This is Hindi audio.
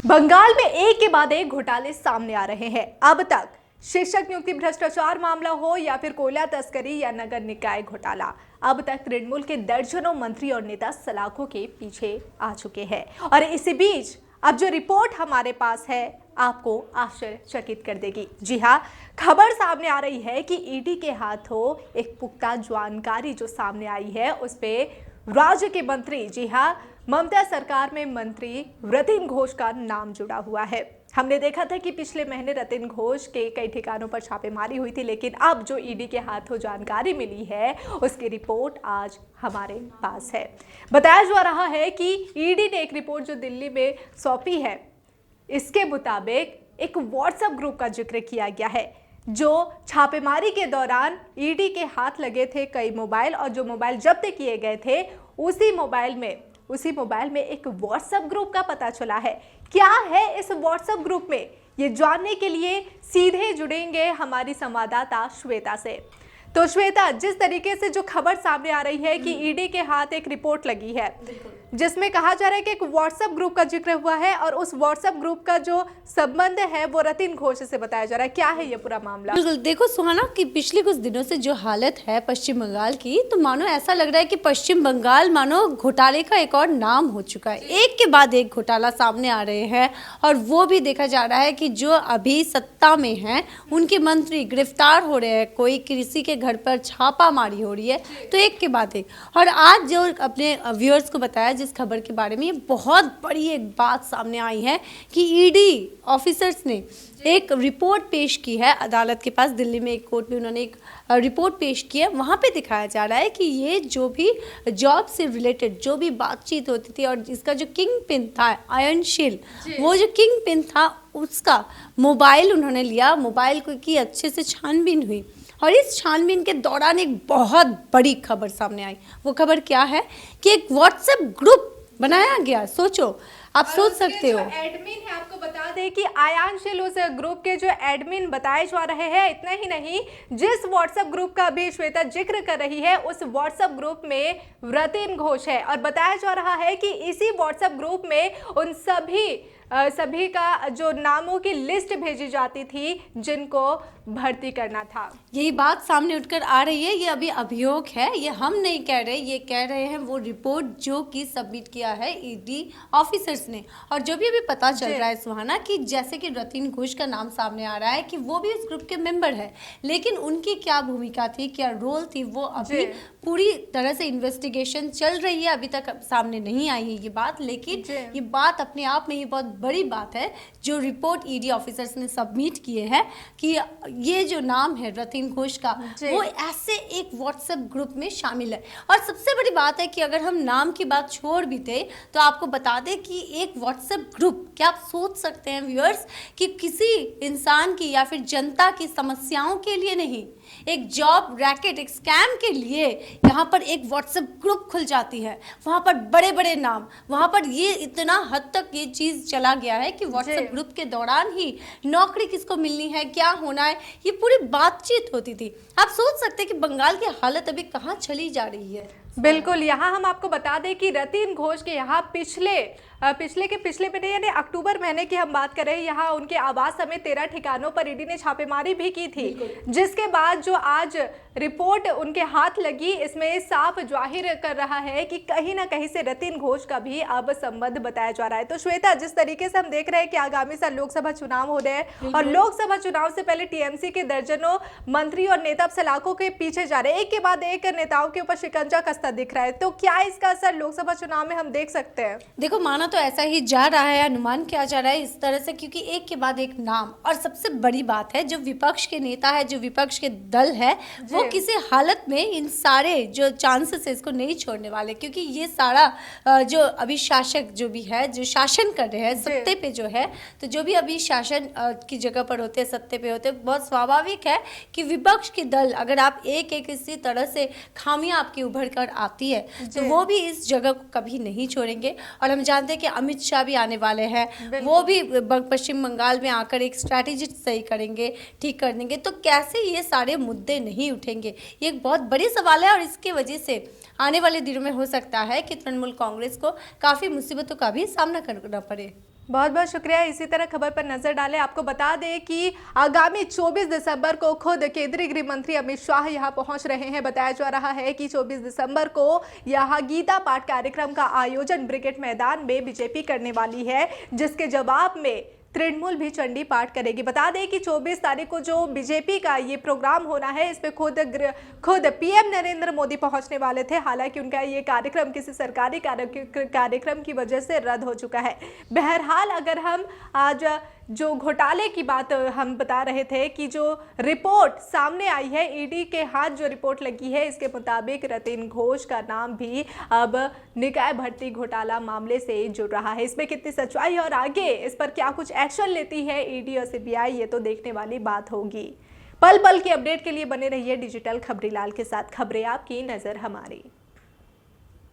बंगाल में एक के बाद एक घोटाले सामने आ रहे हैं। अब तक शिक्षक नियुक्ति भ्रष्टाचार मामला हो या फिर कोयला तस्करी या नगर निकाय घोटाला, अब तक तृणमूल के दर्जनों मंत्री और नेता सलाखों के पीछे आ चुके हैं। और इसी बीच अब जो रिपोर्ट हमारे पास है आपको आश्चर्यचकित कर देगी। जी हाँ, खबर सामने आ रही है कि ईडी के हाथों एक पुख्ता जानकारी जो सामने आई है उस पे राज्य के मंत्री, जी हाँ, ममता सरकार में मंत्री रतिन घोष का नाम जुड़ा हुआ है। हमने देखा था कि पिछले महीने रतिन घोष के कई ठिकानों पर छापेमारी हुई थी, लेकिन अब जो ईडी के हाथों जानकारी मिली है उसकी रिपोर्ट आज हमारे पास है। बताया जा रहा है कि ईडी ने एक रिपोर्ट जो दिल्ली में सौंपी है, इसके मुताबिक एक व्हाट्सएप ग्रुप का जिक्र किया गया है जो छापेमारी के दौरान ईडी के हाथ लगे थे कई मोबाइल, और जो मोबाइल जब्त किए गए थे उसी मोबाइल में एक व्हाट्सएप ग्रुप का पता चला है। क्या है इस व्हाट्सएप ग्रुप में, ये जानने के लिए सीधे जुड़ेंगे हमारी संवाददाता श्वेता से। तो श्वेता, जिस तरीके से जो खबर सामने आ रही है कि ईडी के हाथ एक रिपोर्ट लगी है जिसमें कहा जा रहा है कि एक व्हाट्सएप ग्रुप का जिक्र हुआ है और उस व्हाट्सएप ग्रुप का जो संबंध है वो रतिन घोष से बताया जा रहा है। क्या है ये पूरा मामला? बिल्कुल, देखो सुहाना कि पिछले कुछ दिनों से जो हालत है पश्चिम बंगाल की, तो मानो ऐसा लग रहा है कि पश्चिम बंगाल मानो घोटाले का एक और नाम हो चुका है। एक के बाद एक घोटाला सामने आ रहे हैं और वो भी देखा जा रहा है कि जो अभी सत्ता में हैं उनके मंत्री गिरफ्तार हो रहे हैं, कोई किसी के घर पर छापामारी हो रही है, तो एक के बाद एक। और आज जो अपने व्यूअर्स को बताया जिस खबर के बारे में, ये बहुत बड़ी एक बात सामने आई है कि ईडी ऑफिसर्स ने एक रिपोर्ट पेश की है अदालत के पास। दिल्ली में एक कोर्ट में उन्होंने एक रिपोर्ट पेश की है। वहाँ पे दिखाया जा रहा है कि ये जो भी जॉब से रिलेटेड जो भी बातचीत होती थी और इसका जो किंग पिन था अयनशील, वो जो किंग पिन था उसका मोबाइल उन्होंने लिया। मोबाइल की अच्छे से छानबीन हुई और इस छानबीन के दौरान एक बहुत बड़ी खबर सामने आई। वो खबर क्या है कि एक व्हाट्सएप ग्रुप बनाया गया। सोचो, आप सोच सकते हो। एडमिन है, आपको बता दें कि आयांशिल उस ग्रुप के जो एडमिन बताए जा रहे हैं। इतना ही नहीं, जिस व्हाट्सएप ग्रुप का भी श्वेता जिक्र कर रही है उस व्हाट्सएप ग्रुप में रतिन घोष है और बताया जा रहा है कि इसी व्हाट्सएप ग्रुप में उन सभी का जो नामों की लिस्ट भेजी जाती थी जिनको भर्ती करना था। यही बात सामने उठकर आ रही है। ये अभी अभियोग है, ये हम नहीं कह रहे, ये कह रहे हैं वो रिपोर्ट जो कि सबमिट किया है ईडी ऑफिसर्स ने। और जो भी अभी पता चल रहा है सुहाना कि जैसे कि रतिन घोष का नाम सामने आ रहा है कि वो भी इस ग्रुप के मेंबर है, लेकिन उनकी क्या भूमिका थी, क्या रोल थी, वो अभी पूरी तरह से इन्वेस्टिगेशन चल रही है। अभी तक सामने नहीं आई है ये बात, लेकिन ये बात अपने आप में ही बहुत बड़ी बात है जो रिपोर्ट ईडी ऑफिसर्स ने सबमिट किए हैं कि ये जो नाम है रतिन घोष का वो ऐसे एक व्हाट्सएप ग्रुप में शामिल है। और सबसे बड़ी बात है कि अगर हम नाम की बात छोड़ भी थे तो आपको बता दें कि एक व्हाट्सएप ग्रुप, क्या आप सोच सकते हैं व्यूअर्स कि किसी इंसान की या फिर जनता की समस्याओं के लिए नहीं, एक जॉब रैकेट, एक स्कैम के लिए यहाँ पर एक व्हाट्सएप ग्रुप खुल जाती है। वहाँ पर बड़े बड़े नाम, वहाँ पर ये इतना हद तक ये चीज़ चला गया है कि व्हाट्सएप ग्रुप के दौरान ही नौकरी किसको मिलनी है, क्या होना है, ये पूरी बातचीत होती थी। आप सोच सकते हैं कि बंगाल की हालत अभी कहाँ चली जा रही है। बिल्कुल, यहाँ हम आपको बता दें कि रतिन घोष के यहाँ पिछले महीने यानी अक्टूबर महीने की हम बात कर रहे हैं, यहाँ उनके आवास समेत 13 ठिकानों पर ईडी ने छापेमारी भी की थी, जिसके बाद जो आज रिपोर्ट उनके हाथ लगी, इसमें साफ जाहिर कर रहा है कि कहीं ना कहीं से रतिन घोष का भी अब संबंध बताया जा रहा है। तो श्वेता, जिस तरीके से हम देख रहे हैं कि आगामी साल लोकसभा चुनाव हो रहे हैं और लोकसभा चुनाव से पहले टीएमसी के दर्जनों मंत्री और नेता सलाखों के पीछे जा रहे हैं, एक के बाद एक नेताओं के ऊपर शिकंजा कसता दिख रहा है, तो क्या इसका असर लोकसभा चुनाव में हम देख सकते हैं? देखो, माना तो ऐसा ही जा रहा है, अनुमान किया जा रहा है इस तरह से, क्योंकि एक के बाद एक नाम। और सबसे बड़ी बात है, जो विपक्ष के नेता है, जो विपक्ष के दल है, वो किसी हालत में इन सारे जो चांसेस है इसको नहीं छोड़ने वाले, क्योंकि ये सारा जो अभी शासक जो भी है, जो शासन कर रहे हैं सत्ते पे जो है, तो जो भी अभी शासन की जगह पर होते हैं, सत्ते पे होते हैं, बहुत स्वाभाविक है कि विपक्ष के दल, अगर आप एक इसी तरह से खामियां आपकी उभर कर आती है तो वो भी इस जगह को कभी नहीं छोड़ेंगे। और हम जानते हैं कि अमित शाह भी आने वाले हैं, वो भी पश्चिम बंगाल में आकर एक स्ट्रैटेजी सही करेंगे, ठीक कर देंगे, तो कैसे ये सारे मुद्दे नहीं उठेंगे, ये एक बहुत बड़ी सवाल है। और इसके वजह से आने वाले दिनों में हो सकता है कि तृणमूल कांग्रेस को काफ़ी मुसीबतों का भी सामना करना पड़े। बहुत बहुत शुक्रिया। इसी तरह खबर पर नजर डालें। आपको बता दें कि आगामी 24 दिसंबर को खुद केंद्रीय गृह मंत्री अमित शाह यहां पहुंच रहे हैं। बताया जा रहा है कि 24 दिसंबर को यहां गीता पाठ कार्यक्रम का आयोजन ब्रिगेड मैदान में बीजेपी करने वाली है, जिसके जवाब में तृणमूल भी चंडी पाठ करेगी। बता दें कि 24 तारीख को जो बीजेपी का ये प्रोग्राम होना है, इस पे खुद पीएम नरेंद्र मोदी पहुंचने वाले थे। हालांकि उनका ये कार्यक्रम किसी सरकारी कार्यक्रम की वजह से रद्द हो चुका है। बहरहाल, अगर हम आज जो घोटाले की बात हम बता रहे थे कि जो रिपोर्ट सामने आई है, ईडी के हाथ जो रिपोर्ट लगी है, इसके मुताबिक रतिन घोष का नाम भी अब निकाय भर्ती घोटाला मामले से जुड़ रहा है। इसमें कितनी सच्चाई है और आगे इस पर क्या कुछ एक्शन लेती है ईडी और सीबीआई, ये तो देखने वाली बात होगी। पल पल की अपडेट के लिए बने रहिए डिजिटल खबरीलाल के साथ। खबरें आपकी, नजर हमारी।